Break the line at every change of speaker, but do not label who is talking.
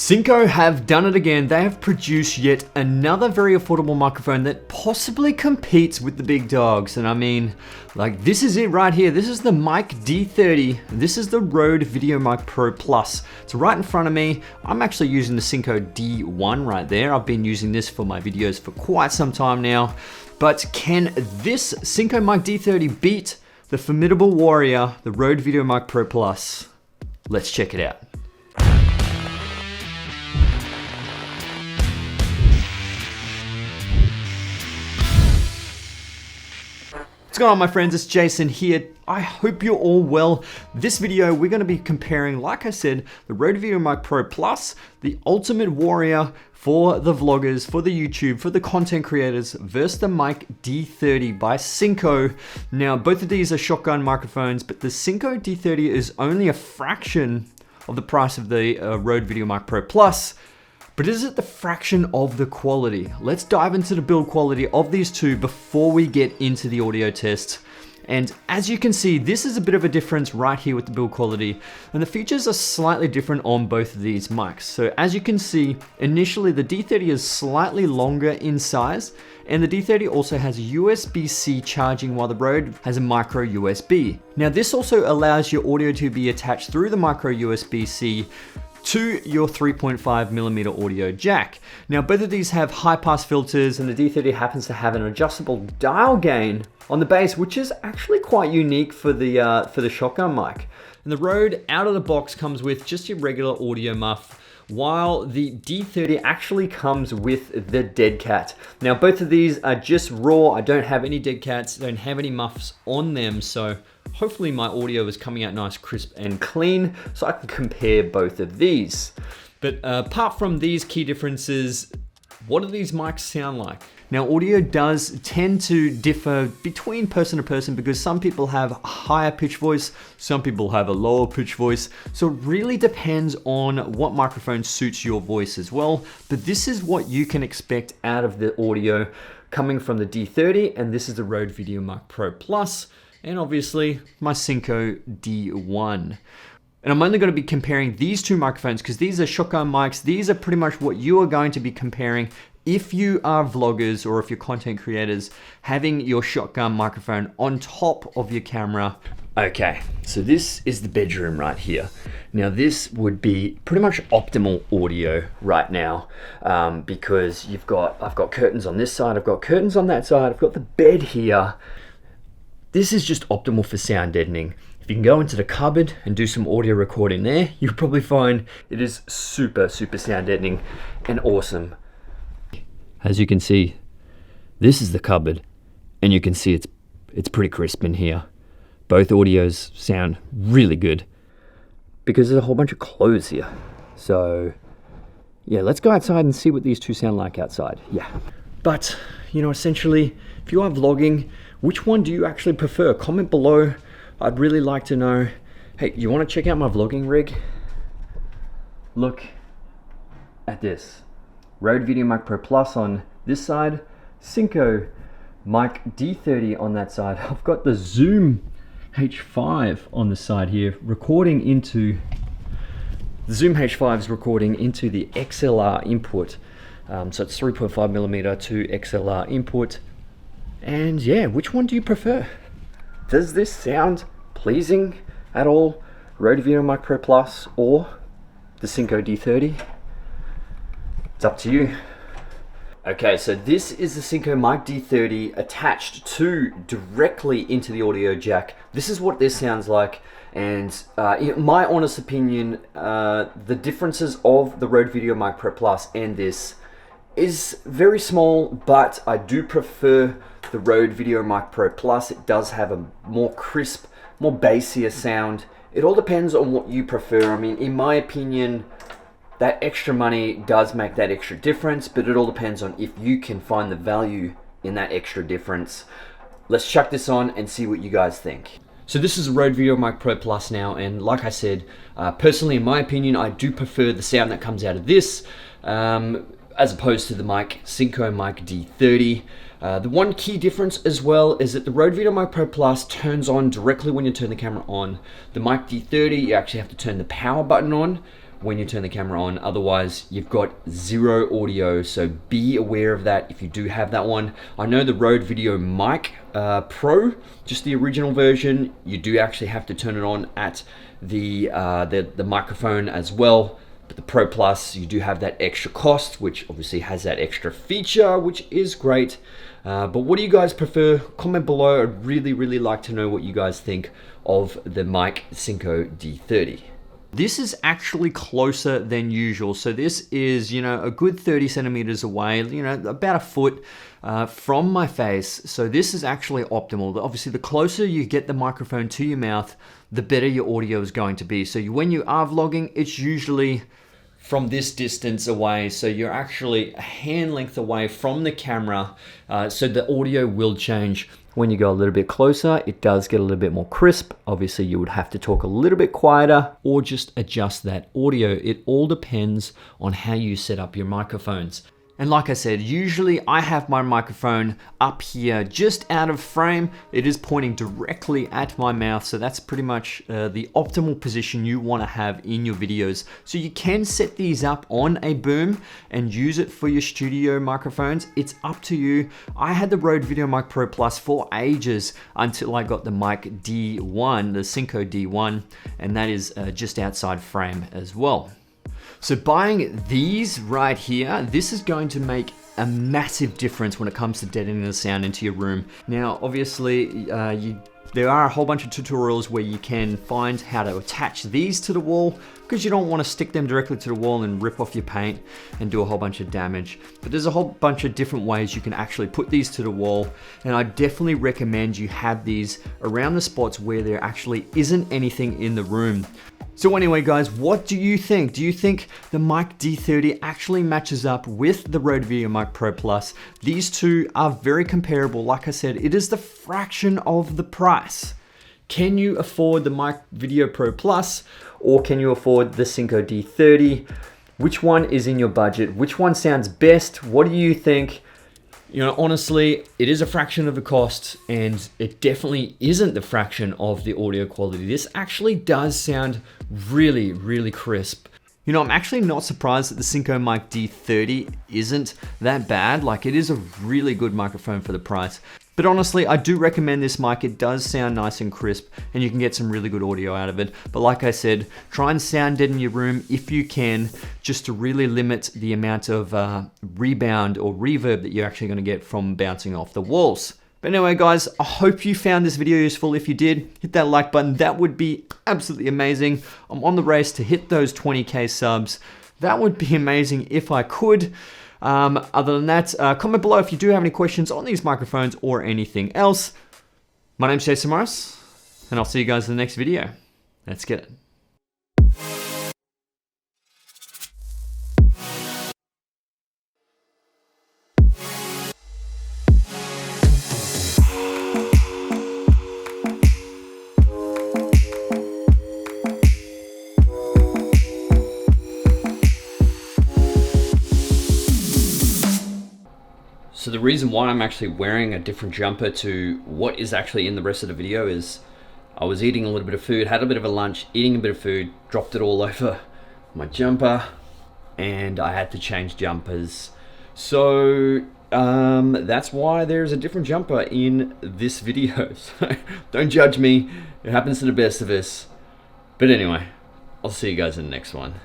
SYNCO have done it again. They have produced yet another very affordable microphone that possibly competes with the big dogs. And I mean, like, this is it right here. This is the Mic D30. This is the Rode VideoMic Pro Plus. It's right in front of me. I'm actually using the SYNCO D1 right there. I've been using this for my videos for quite some time now. But can this SYNCO Mic D30 beat the formidable warrior, the Rode VideoMic Pro Plus? Let's check it out. What's going on, my friends? It's Jason here. I hope you're all well. This video, we're going to be comparing, like I said, the Rode VideoMic Pro Plus, the ultimate warrior for the vloggers, for the YouTube, for the content creators, versus the Mic D30 by SYNCO. Now, both of these are shotgun microphones, but the SYNCO D30 is only a fraction of the price of the Rode VideoMic Pro Plus. But is it the fraction of the quality? Let's dive into the build quality of these two before we get into the audio test. And as you can see, this is a bit of a difference right here with the build quality. And the features are slightly different on both of these mics. So as you can see, initially the D30 is slightly longer in size. And the D30 also has USB-C charging, while the Rode has a micro USB. Now this also allows your audio to be attached through the micro USB-C to your 3.5mm audio jack. Now both of these have high pass filters, and the D30 happens to have an adjustable dial gain on the bass, which is actually quite unique for the shotgun mic. And the Rode out of the box comes with just your regular audio muff, while the D30 actually comes with the dead cat. Now both of these are just raw. I don't have any dead cats, don't have any muffs on them, so hopefully my audio is coming out nice, crisp and clean, so I can compare both of these. But apart from these key differences, what do these mics sound like? Now audio does tend to differ between person to person because some people have a higher pitch voice, some people have a lower pitch voice. So it really depends on what microphone suits your voice as well. But this is what you can expect out of the audio coming from the D30, and this is the Rode VideoMic Pro Plus, and obviously my SYNCO D1. And I'm only going to be comparing these two microphones because these are shotgun mics. These are pretty much what you are going to be comparing if you are vloggers or if you're content creators, having your shotgun microphone on top of your camera. Okay, so this is the bedroom right here. Now this would be pretty much optimal audio right now because I've got curtains on this side, I've got curtains on that side, I've got the bed here. This is just optimal for sound deadening. If you can go into the cupboard and do some audio recording there, you'll probably find it is super sound deadening and awesome. As you can see, this is the cupboard, and you can see it's pretty crisp in here. Both audios sound really good because there's a whole bunch of clothes here. So yeah, let's go outside and see what these two sound like outside. Yeah. But, you know, essentially, if you are vlogging, which one do you actually prefer? Comment below. I'd really like to know. Hey, you want to check out my vlogging rig? Look at this. Rode VideoMic Pro Plus on this side, SYNCO Mic D30 on that side. I've got the Zoom H5 on the side here, recording into the Zoom H5 is recording into the XLR input. So it's 3.5mm to XLR input. And yeah, which one do you prefer? Does this sound pleasing at all? Rode VideoMic Pro Plus or the SYNCO D30? It's up to you. Okay, so this is the SYNCO Mic D30 attached directly into the audio jack. This is what this sounds like, and in my honest opinion, the differences of the Rode VideoMic Pro Plus and this is very small, but I do prefer the Rode VideoMic Pro Plus. It does have a more crisp, more bassier sound. It all depends on what you prefer. I mean, in my opinion, that extra money does make that extra difference, but it all depends on if you can find the value in that extra difference. Let's chuck this on and see what you guys think. So this is a Rode VideoMic Pro Plus now, and like I said, personally in my opinion, I do prefer the sound that comes out of this as opposed to the SYNCO Mic D30. The one key difference as well is that the Rode VideoMic Pro Plus turns on directly when you turn the camera on. The Mic D30, you actually have to turn the power button on, when you turn the camera on. Otherwise, you've got zero audio, so be aware of that if you do have that one. I know the Rode Video Mic Pro, just the original version, you do actually have to turn it on at the microphone as well. But the Pro Plus, you do have that extra cost, which obviously has that extra feature, which is great. But what do you guys prefer? Comment below. I'd really like to know what you guys think of the mic SYNCO D30. This is actually closer than usual. So this is, you know, a good 30 centimeters away, you know, about a foot from my face. So this is actually optimal. Obviously, the closer you get the microphone to your mouth, the better your audio is going to be. So when you are vlogging, it's usually from this distance away, so you're actually a hand length away from the camera, so the audio will change. When you go a little bit closer, it does get a little bit more crisp. Obviously, you would have to talk a little bit quieter or just adjust that audio. It all depends on how you set up your microphones. And like I said, usually I have my microphone up here just out of frame. It is pointing directly at my mouth, so that's pretty much the optimal position you want to have in your videos. So you can set these up on a boom and use it for your studio microphones. It's up to you. I had the Rode Video Mic Pro Plus for ages until I got the mic D1, the SYNCO D1, and that is just outside frame as well. So buying these right here, this is going to make a massive difference when it comes to deadening the sound into your room. Now, obviously, there are a whole bunch of tutorials where you can find how to attach these to the wall, because you don't want to stick them directly to the wall and rip off your paint and do a whole bunch of damage. But there's a whole bunch of different ways you can actually put these to the wall, and I definitely recommend you have these around the spots where there actually isn't anything in the room. So anyway, guys, what do you think? Do you think the mic D30 actually matches up with the Rode Video Mic Pro Plus? These two are very comparable. Like I said, it is the fraction of the price. Can you afford the Mic Video Pro Plus, or can you afford the SYNCO D30? Which one is in your budget? Which one sounds best? What do you think? You know, honestly, it is a fraction of the cost, and it definitely isn't the fraction of the audio quality. This actually does sound really crisp. You know, I'm actually not surprised that the SYNCO Mic D30 isn't that bad. Like, it is a really good microphone for the price. But honestly, I do recommend this mic. It does sound nice and crisp, and you can get some really good audio out of it. But like I said, try and sound deaden your room if you can, just to really limit the amount of rebound or reverb that you're actually gonna get from bouncing off the walls. But anyway, guys, I hope you found this video useful. If you did, hit that like button. That would be absolutely amazing. I'm on the race to hit those 20K subs. That would be amazing if I could. Other than that, comment below if you do have any questions on these microphones or anything else. My name's Jason Morris, and I'll see you guys in the next video. Let's get it. So the reason why I'm actually wearing a different jumper to what is actually in the rest of the video is I was eating a little bit of food, had a bit of a lunch, eating a bit of food, dropped it all over my jumper, and I had to change jumpers. So that's why there's a different jumper in this video. So don't judge me, it happens to the best of us. But anyway, I'll see you guys in the next one.